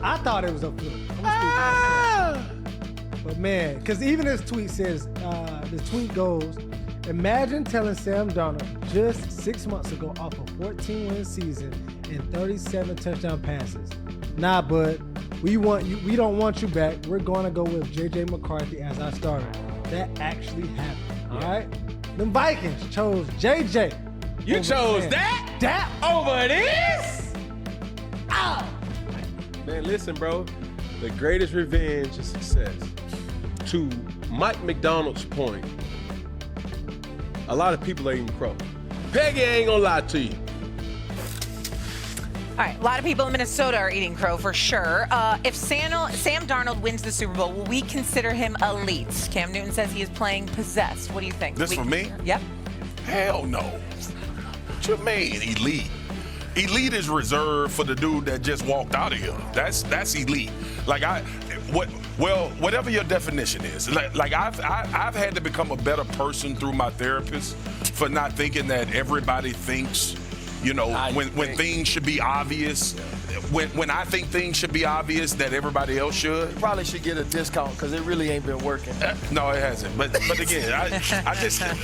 I thought it was a fluke. But man, because even his tweet says, the tweet goes, imagine telling Sam Darnold just 6 months ago off a 14-win season and 37 touchdown passes. Nah, bud, we don't want you back. We're going to go with J.J. McCarthy as our starter. That actually happened, all right? Them Vikings chose J.J. You chose that over this? Oh. Man, listen, bro. The greatest revenge is success. To Mike McDonald's point, a lot of people are eating crow. Peggy ain't gonna lie to you. All right, a lot of people in Minnesota are eating crow for sure. If Sam Darnold wins the Super Bowl, will we consider him elite? Cam Newton says he is playing possessed. What do you think? This for me? Yep. Hell no. What you mean, elite? Elite is reserved for the dude that just walked out of here. That's elite. Like whatever your definition is. Like I've had to become a better person through my therapist for not thinking that everybody thinks, when things should be obvious. When I think things should be obvious that everybody else should. You probably should get a discount because it really ain't been working. No, it hasn't. But again,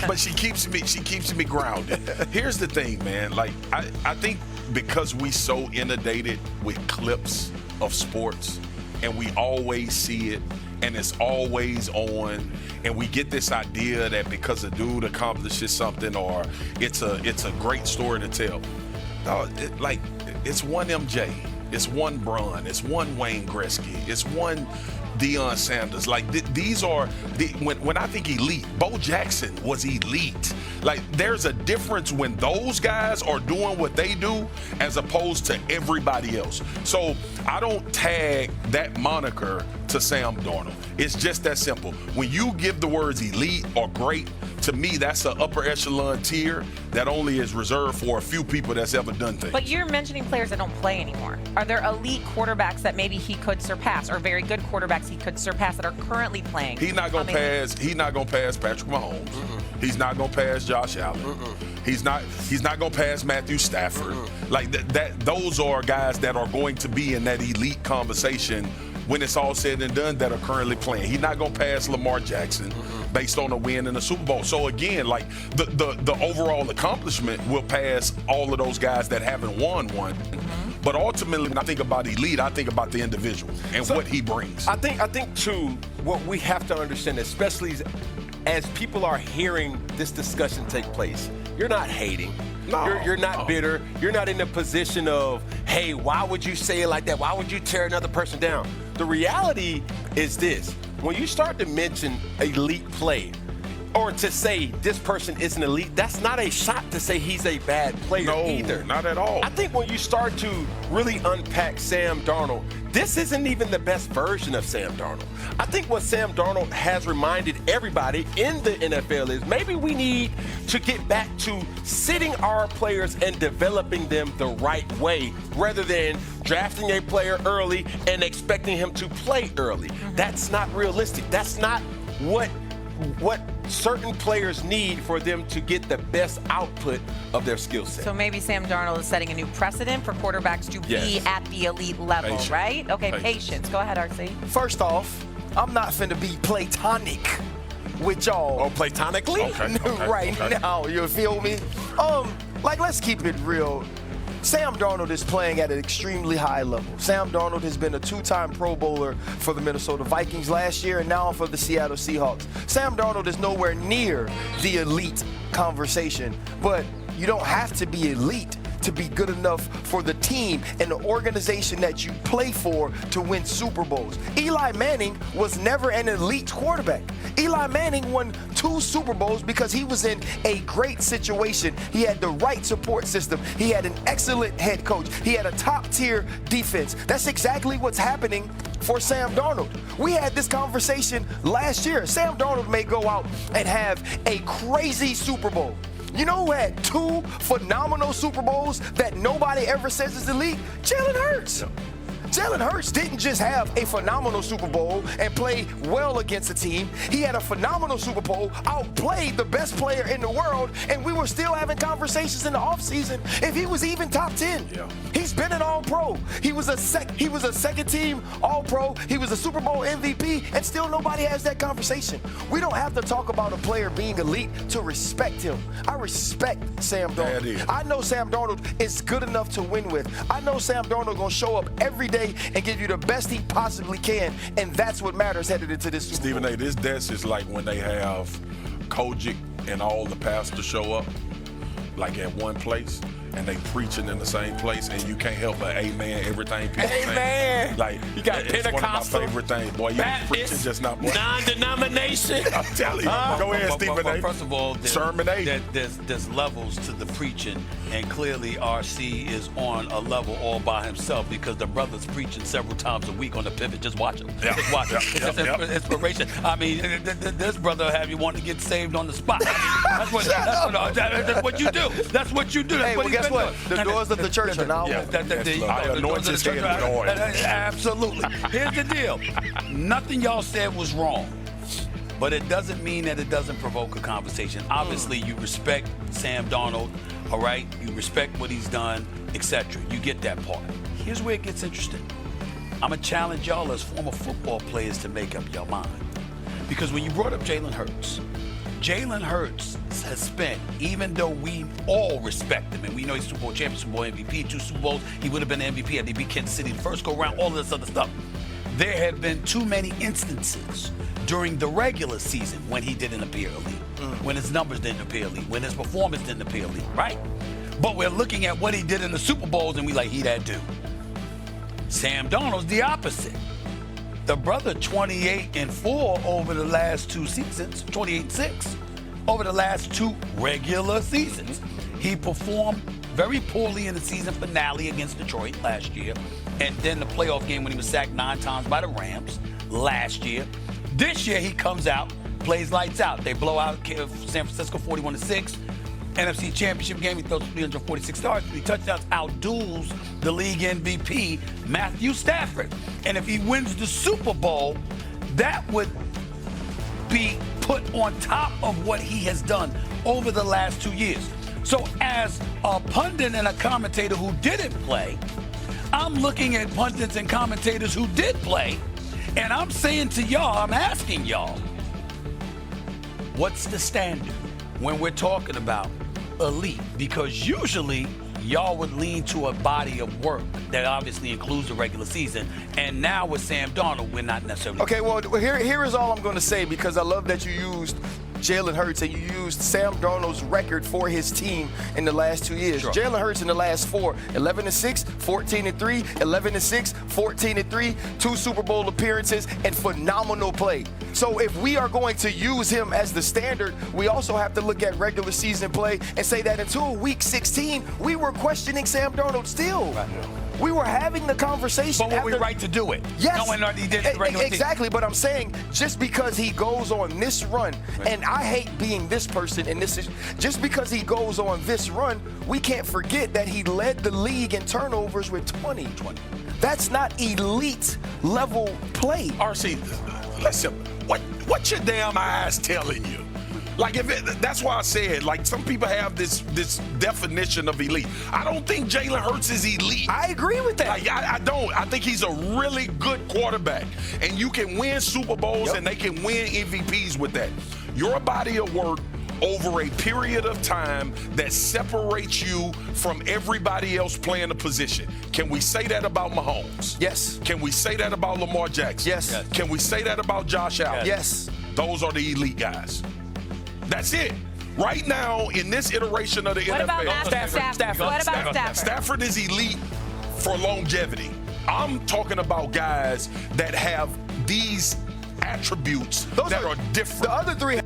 but she keeps me grounded. Here's the thing, man. Like I think because we so inundated with clips of sports and we always see it and it's always on, and we get this idea that because a dude accomplishes something or it's a great story to tell. It's one MJ, it's one Bron, it's one Wayne Gretzky, it's one Deion Sanders. Like these are when I think elite, Bo Jackson was elite. Like there's a difference when those guys are doing what they do as opposed to everybody else. So I don't tag that moniker to Sam Darnold. It's just that simple. When you give the words elite or great, to me, that's an upper echelon tier that only is reserved for a few people that's ever done things. But you're mentioning players that don't play anymore. Are there elite quarterbacks that maybe he could surpass, or very good quarterbacks he could surpass that are currently playing? He's not gonna pass Patrick Mahomes. Mm-mm. He's not gonna pass Josh Allen. Mm-mm. He's not gonna pass Matthew Stafford. Mm-mm. Like that. Those are guys that are going to be in that elite conversation when it's all said and done that are currently playing. He's not gonna pass Lamar Jackson based on a win in the Super Bowl. So again, like the overall accomplishment will pass all of those guys that haven't won one. But ultimately, when I think about elite, I think about the individual and what he brings. I think too, what we have to understand, especially as people are hearing this discussion take place, you're not hating. No, you're not bitter. You're not in a position of, hey, why would you say it like that? Why would you tear another person down? The reality is this. When you start to mention elite play, or to say this person isn't elite, that's not a shot to say he's a bad player either. Not at all. I think when you start to really unpack Sam Darnold, this isn't even the best version of Sam Darnold. I think what Sam Darnold has reminded everybody in the NFL is maybe we need to get back to sitting our players and developing them the right way rather than drafting a player early and expecting him to play early. That's not realistic. That's not what certain players need for them to get the best output of their skill set. So maybe Sam Darnold is setting a new precedent for quarterbacks to be at the elite level, right? Okay, patience. Go ahead, RC. First off, I'm not finna be platonic with y'all. Oh, platonically? Okay. Now, you feel me? Let's keep it real. Sam Darnold is playing at an extremely high level. Sam Darnold has been a two-time Pro Bowler for the Minnesota Vikings last year and now for the Seattle Seahawks. Sam Darnold is nowhere near the elite conversation, but you don't have to be elite to be good enough for the team and the organization that you play for to win Super Bowls. Eli Manning was never an elite quarterback. Eli Manning won 2 Super Bowls because he was in a great situation. He had the right support system. He had an excellent head coach. He had a top-tier defense. That's exactly what's happening for Sam Darnold. We had this conversation last year. Sam Darnold may go out and have a crazy Super Bowl. You know who had 2 phenomenal Super Bowls that nobody ever says is elite? Jalen Hurts. Jalen Hurts didn't just have a phenomenal Super Bowl and play well against a team. He had a phenomenal Super Bowl, outplayed the best player in the world, and we were still having conversations in the offseason if he was even top 10. Yeah. He's been an All-Pro. He was a second-team All-Pro. He was a Super Bowl MVP, and still nobody has that conversation. We don't have to talk about a player being elite to respect him. I respect Sam Darnold. I know Sam Darnold is good enough to win with. I know Sam Darnold going to show up every day and give you the best he possibly can, and that's what matters headed into this Super Bowl. Stephen A., this desk is like when they have Kojic and all the pastors show up, like at one place, and they preaching in the same place, and you can't help but amen everything people say. Amen. Like, you got it's Pentecostal, one of my favorite things. Boy, you preaching just not boy. non-denomination. I'm telling you. Go ahead, Stephen A. First of all, Sermon A. there's levels to the preaching, and clearly RC is on a level all by himself because the brother's preaching several times a week on the pivot. Just watch him. Yeah. Just watch him. It's inspiration. I mean, this brother have you want to get saved on the spot. I mean, that's what you do. That's what you do. That's Hey, what well, guess what? The doors of the church are now open. I anoint his head with oil. Absolutely. Here's the deal. Nothing y'all said was wrong, but it doesn't mean that it doesn't provoke a conversation. Obviously, you respect Sam Darnold, all right? You respect what he's done, etc. You get that part. Here's where it gets interesting. I'm going to challenge y'all as former football players to make up your mind. Because when you brought up Jalen Hurts has spent, even though we all respect him, and we know he's Super Bowl champion, Super Bowl MVP, 2 Super Bowls, he would have been MVP had he beat Kansas City the first go-round, all of this other stuff. There have been too many instances during the regular season when he didn't appear elite, when his numbers didn't appear elite, when his performance didn't appear elite, right? But we're looking at what he did in the Super Bowls, and we like, he that dude. Sam Darnold's the opposite. The brother 28-4 over the last 2 seasons, 28-6 over the last 2 regular seasons. He performed very poorly in the season finale against Detroit last year, and then the playoff game when he was sacked 9 times by the Rams last year. This year he comes out, plays lights out. They blow out San Francisco 41-6. NFC Championship game, he throws 346 yards, 3 touchdowns, outduels the league MVP, Matthew Stafford. And if he wins the Super Bowl, that would be put on top of what he has done over the last 2 years. So as a pundit and a commentator who didn't play, I'm looking at pundits and commentators who did play, and I'm saying to y'all, I'm asking y'all, what's the standard when we're talking about elite? Because usually y'all would lean to a body of work that obviously includes the regular season, and now with Sam Darnold, we're not necessarily. Okay, well, here is all I'm going to say, because I love that you used Jalen Hurts and you used Sam Darnold's record for his team in the last 2 years. Sure. Jalen Hurts in the last 4, 11-6, 14-3, 11-6, 14-3, 2 Super Bowl appearances, and phenomenal play. So if we are going to use him as the standard, we also have to look at regular season play and say that until week 16, we were questioning Sam Darnold still. Right. We were having the conversation. But were we right to do it? Yes. Knowing that he did the regular exactly, season. but I'm saying just because he goes on this run, and I hate being this person, and this is just because he goes on this run, we can't forget that he led the league in turnovers with 20. That's not elite level play. RC, listen, what's your damn eyes telling you? Like, that's why I said, like, some people have this definition of elite. I don't think Jalen Hurts is elite. I agree with that. Like, I don't. I think he's a really good quarterback. And you can win Super Bowls and they can win MVPs with that. Your body of work over a period of time that separates you from everybody else playing the position. Can we say that about Mahomes? Yes. Can we say that about Lamar Jackson? Yes. Can we say that about Josh Allen? Yes. Those are the elite guys. That's it. Right now, in this iteration of the NFL. What about Matthew Stafford? What about Stafford? Stafford is elite for longevity. I'm talking about guys that have these attributes that are different. The other 3